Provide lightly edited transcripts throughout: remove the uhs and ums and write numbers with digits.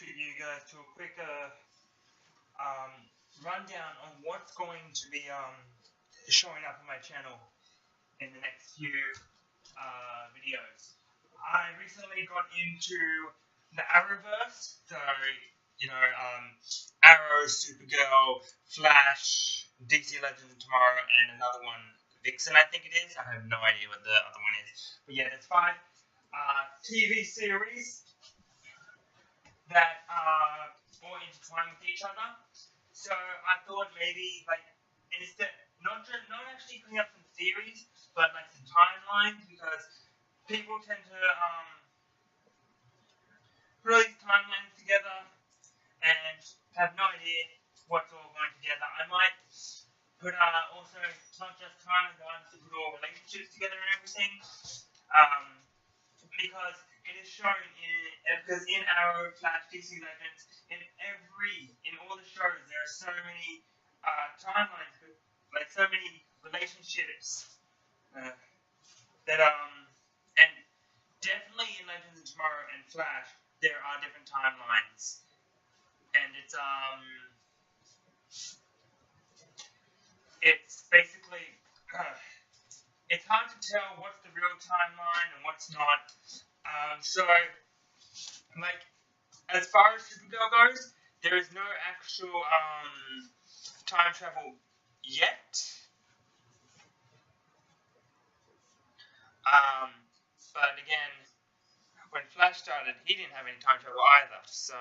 treat you guys to a quick rundown on what's going to be showing up on my channel in the next few videos. I recently got into the Arrowverse, so Arrow, Supergirl, Flash, DC Legends tomorrow, and another one, Vixen, I think it is. I have no idea what the other one is, but yeah, there's 5 TV series that are all intertwined with each other. So I thought maybe instead not actually putting up some series, but like some timelines, because people tend to put all these timelines together and have no idea what's all going together. I might put also not just timelines, but also put all relationships together and everything, because it is shown because in Arrow, Flash, DC Legends, in all the shows, there are so many timelines, like so many relationships that and definitely in Legends of Tomorrow and Flash, there are different timelines, and it's basically it's hard to tell what's the real timeline and what's not. So as far as Supergirl goes, there is no actual time travel yet. But again, when Flash started, he didn't have any time travel either. So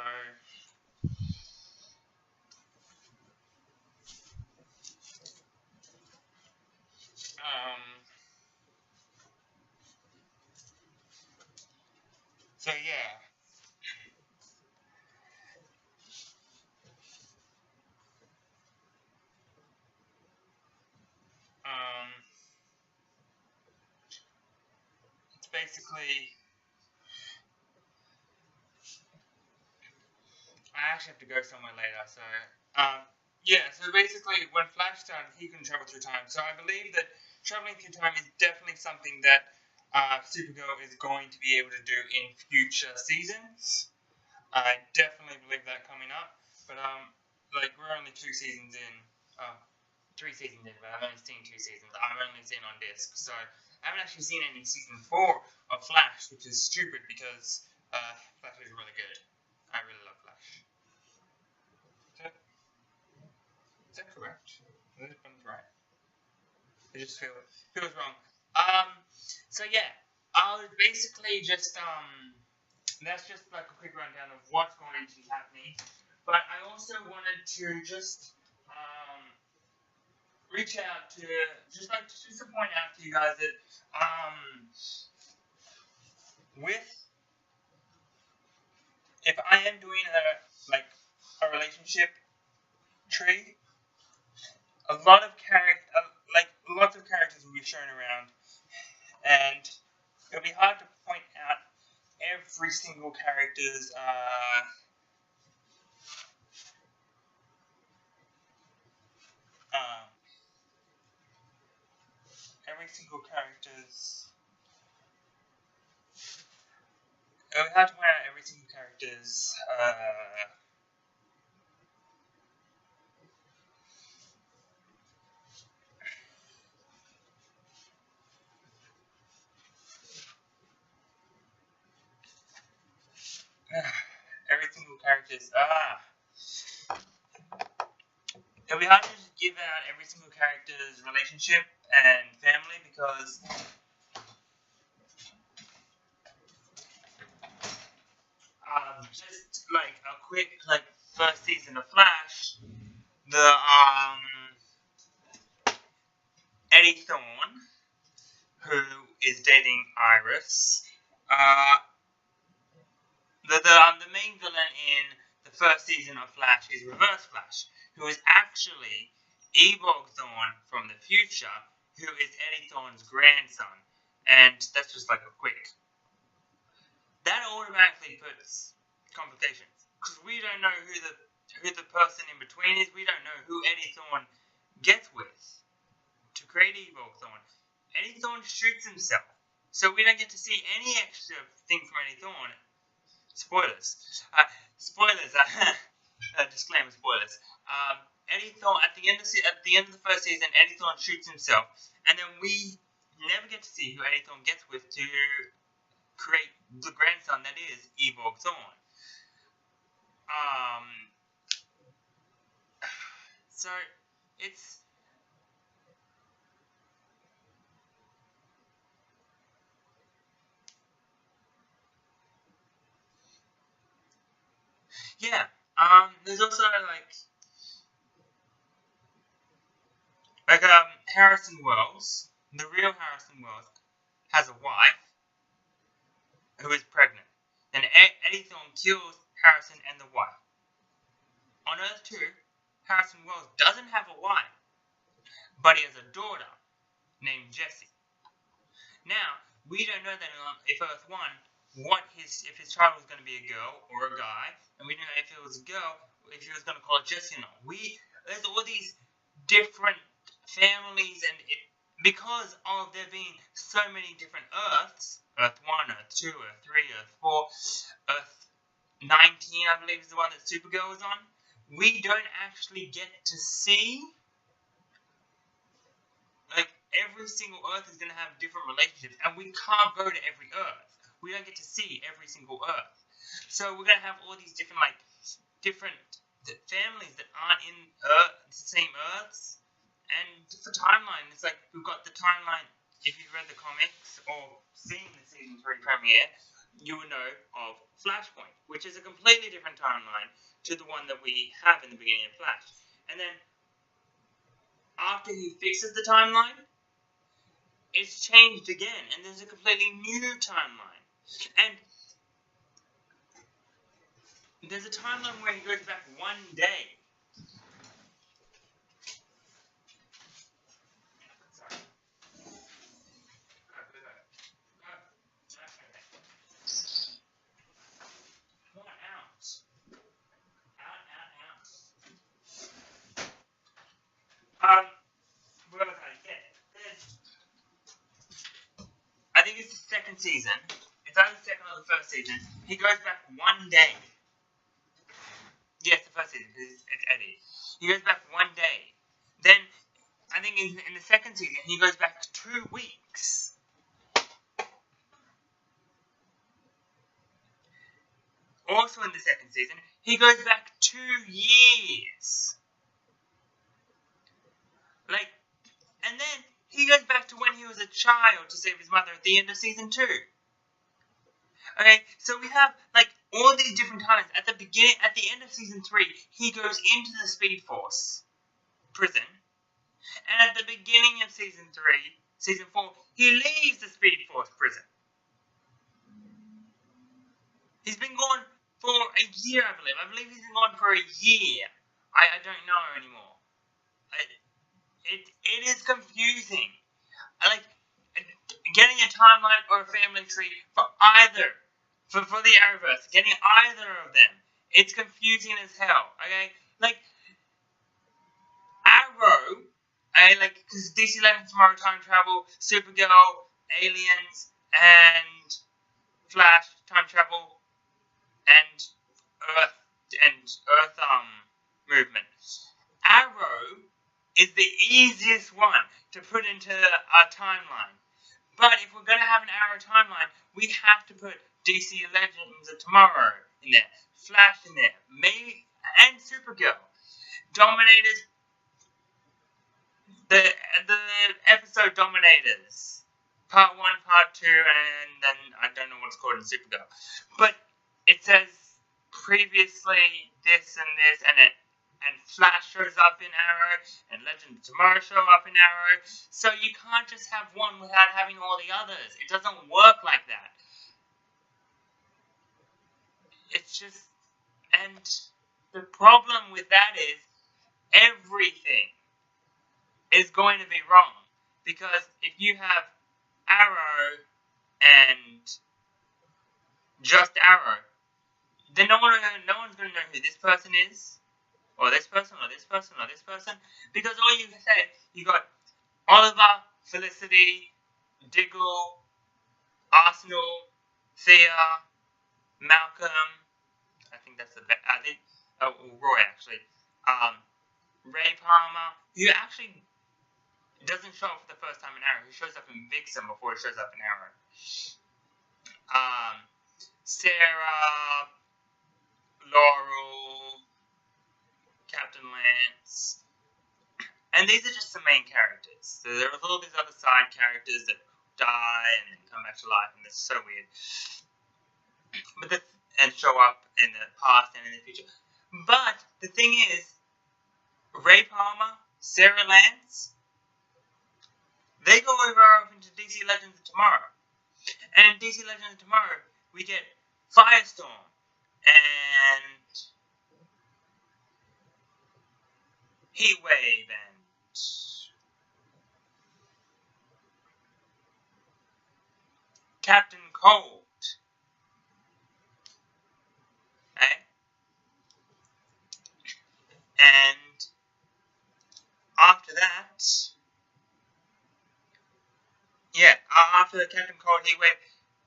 yeah. It's basically, I actually have to go somewhere later, so yeah, so basically when Flash started, he can travel through time. So I believe that traveling through time is definitely something that Supergirl is going to be able to do in future seasons. I definitely believe that coming up. But we're only 2 seasons in. 3 seasons in, but I've only seen 2 seasons. I've only seen on disc, so I haven't actually seen any season 4 of Flash, which is stupid because Flash is really good. I really love Flash. Is that correct? This one's right. It just feels wrong. So yeah, I was basically just that's just like a quick rundown of what's going to be happening. But I also wanted to just reach out to just to point out to you guys that if I am doing a relationship tree, lots of characters will be shown around, and it'll be hard to point out every single character's it'll be hard to point out every single character's it'll be hard to give out every single character's relationship and family, because just like a quick first season of Flash, the Eddie Thawne, who is dating Iris, the main villain in the first season of Flash is Reverse Flash, who is actually Ebog Thawne from the future, who is Eddie Thawne's grandson. And that's just like a quick. That automatically puts complications, because we don't know who the person in between is. We don't know who Eddie Thawne gets with to create Ebog Thawne. Eddie Thawne shoots himself, so we don't get to see any extra thing from Eddie Thawne. Spoilers. spoilers. Disclaimer: spoilers. Eddie Thorne at the end of the first season, Eddie Thorne shoots himself, and then we never get to see who Eddie Thorne gets with to create the grandson that is Evo Thorne. So it's yeah. There's also like Harrison Wells, the real Harrison Wells, has a wife who is pregnant, and Eddie Thorne kills Harrison and the wife. On Earth 2, Harrison Wells doesn't have a wife, but he has a daughter named Jessie. Now, we don't know that if Earth 1, if his child was going to be a girl or a guy, and we don't know if it was a girl, if he was going to call it Jessie or not. There's all these different families, and because of there being so many different Earths, Earth 1, Earth 2, Earth 3, Earth 4, Earth 19, I believe, is the one that Supergirl is on, we don't actually get to see, like, every single Earth is going to have different relationships, and we can't go to every Earth. We don't get to see every single Earth. So we're going to have all these different families that aren't in the same Earths. And for timeline, it's like we've got the timeline. If you've read the comics or seen the season 3 premiere, you will know of Flashpoint, which is a completely different timeline to the one that we have in the beginning of Flash. And then after he fixes the timeline, it's changed again, and there's a completely new timeline. And there's a timeline where he goes back one day. Where was I? Yeah. I think it's the second season. It's either the second or the first season. He goes back one day. Yes, the first season. It's Eddie. He goes back one day. Then, I think in the second season, he goes back 2 weeks. Also in the second season, he goes back 2 years. And then he goes back to when he was a child to save his mother at the end of season 2. Okay, so we have all these different timelines. At the end of season 3, he goes into the Speed Force prison, and at the beginning of season 4, he leaves the Speed Force prison. He's been gone for a year, I believe. I believe he's been gone for a year. I don't know anymore. It is confusing. Getting a timeline or a family tree for either, for the Arrowverse, getting either of them, it's confusing as hell. Okay, Arrow, because DC Legends Tomorrow time travel, Supergirl, Aliens, and Flash time travel, and Earth movement. Arrow is the easiest one to put into our timeline. But if we're going to have an Arrow timeline, we have to put DC Legends of Tomorrow in there, Flash in there, maybe, and Supergirl. Dominators, the episode Dominators, part 1, part 2, and then I don't know what it's called in Supergirl. But it says previously this and this, and Flash shows up in Arrow, and Legends of Tomorrow show up in Arrow. So you can't just have one without having all the others. It doesn't work like that. It's just, and the problem with that is everything is going to be wrong. Because if you have Arrow and just Arrow, then no one's going to know who this person is, or this person, or this person, or this person, because all you can say, you got Oliver, Felicity, Diggle, Arsenal, Thea, Malcolm, I think that's the best. I think Roy actually. Ray Palmer, who actually doesn't show up for the first time in Arrow. He shows up in Vixen before he shows up in Arrow. Sarah, Laurel, Captain Lance, and these are just the main characters. So there are all these other side characters that die and then come back to life, and it's so weird. And show up in the past and in the future. But the thing is, Ray Palmer, Sarah Lance, they go over into DC Legends of Tomorrow. And in DC Legends of Tomorrow, we get Firestorm and Heatwave and Captain Cold. Okay? And after that, after Captain Cold, Heatwave,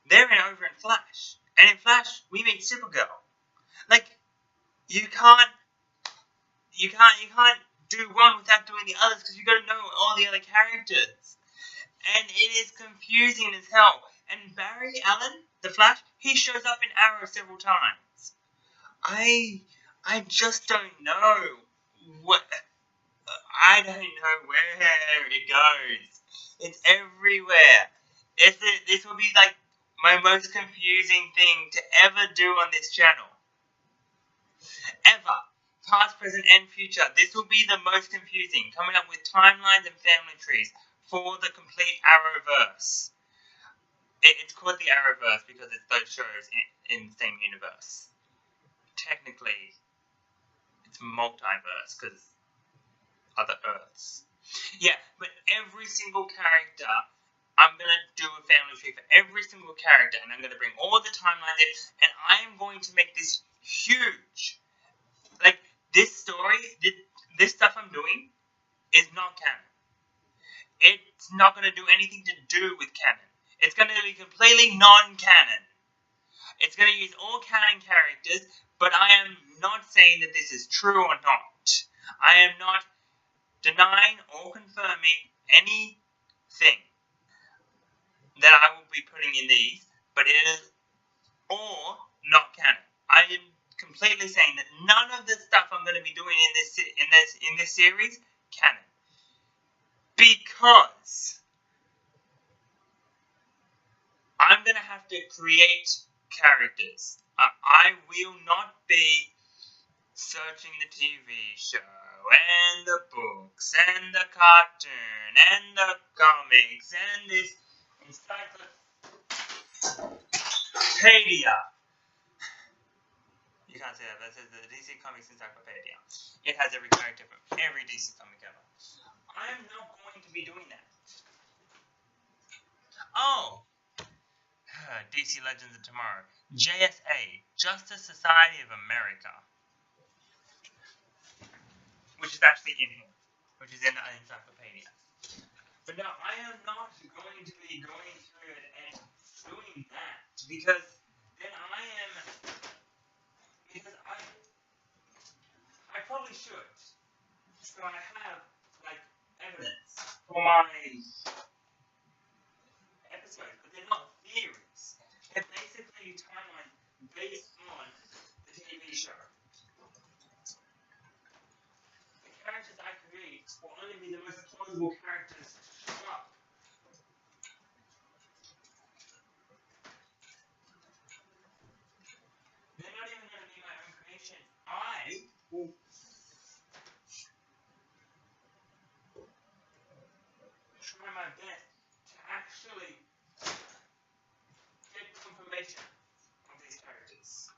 they're over in Flash. And in Flash, we meet Supergirl. Like, you can't do one without doing the others because you got to know all the other characters. And it is confusing as hell. And Barry Allen, the Flash, he shows up in Arrow several times. I just don't know what. I don't know where it goes. It's everywhere. This will be like my most confusing thing to ever do on this channel. Ever. Past, present, and future. This will be the most confusing. Coming up with timelines and family trees for the complete Arrowverse. It's called the Arrowverse because it's those shows in the same universe. Technically, it's multiverse because other Earths. Yeah, but every single character, I'm going to do a family tree for every single character, and I'm going to bring all the timelines in, and I am going to make this huge. Like, this story, this stuff I'm doing is not canon. It's not going to do anything to do with canon. It's going to be completely non-canon. It's going to use all canon characters, but I am not saying that this is true or not. I am not denying or confirming anything that I will be putting in these, but it is all not canon. I am completely saying that none of the stuff I'm going to be doing in this series canon, because I'm going to have to create characters. I will not be searching the TV show and the books and the cartoon and the comics and this encyclopedia. You can't say that. That says the DC Comics Encyclopedia. It has every character from every DC comic ever. I am not going to be doing that. Oh! DC Legends of Tomorrow. JSA. Justice Society of America. Which is actually in here. Which is in the encyclopedia. But no, I am not going to be going through it and doing that. Because then because I probably should. So I have, like, evidence for my episodes, but they're not theories. They're basically a timeline based on the TV show. The characters I create will only be the most plausible characters to show up. They're not even going to be my own creation. I will try my best to actually get confirmation of these characters.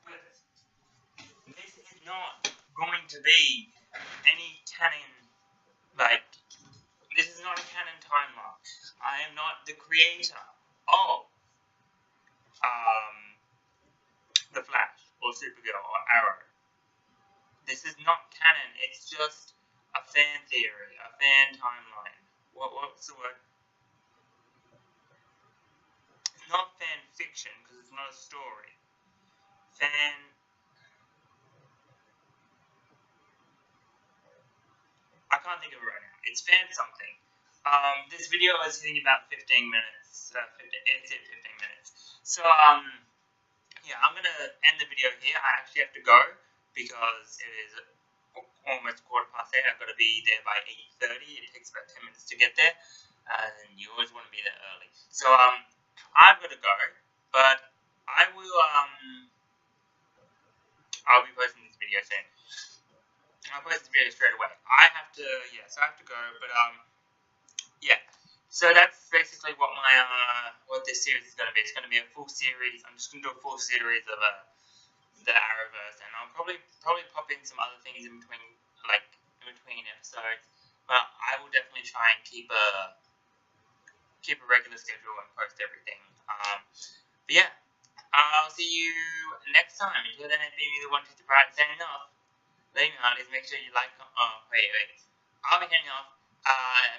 But this is not going to be any canon, like, this is not a canon timeline. I am not the creator of The Flash or Supergirl or Arrow. This is not canon. It's just a fan theory, a fan timeline. what's the word? It's not fan fiction because it's not a story. I can't think of it right now. It's fan something. This video is hitting about 15 minutes. It's at 15 minutes. So, yeah, I'm going to end the video here. I actually have to go because it is almost 8:15. I've got to be there by 8:30. It takes about 10 minutes to get there. And you always want to be there early. So, I've got to go. But I will, I'll be posting this video soon. I'll post this video straight away. I have to go, but yeah. So that's basically what my what this series is going to be. It's going to be a full series. I'm just going to do a full series of the Arrowverse, and I'll probably pop in some other things in between, like in between episodes. But I will definitely try and keep a regular schedule and post everything. But yeah, I'll see you next time. Until then, it's been me, the one to the bright, signing off. Leaving out is make sure you like. Wait. I'll be heading off.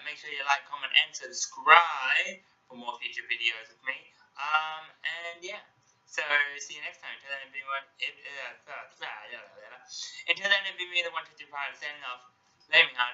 Make sure you like, comment, and subscribe for more future videos with me. And yeah. So see you next time. Until then, it'll be me, the one to the bright, signing off. Leaving out.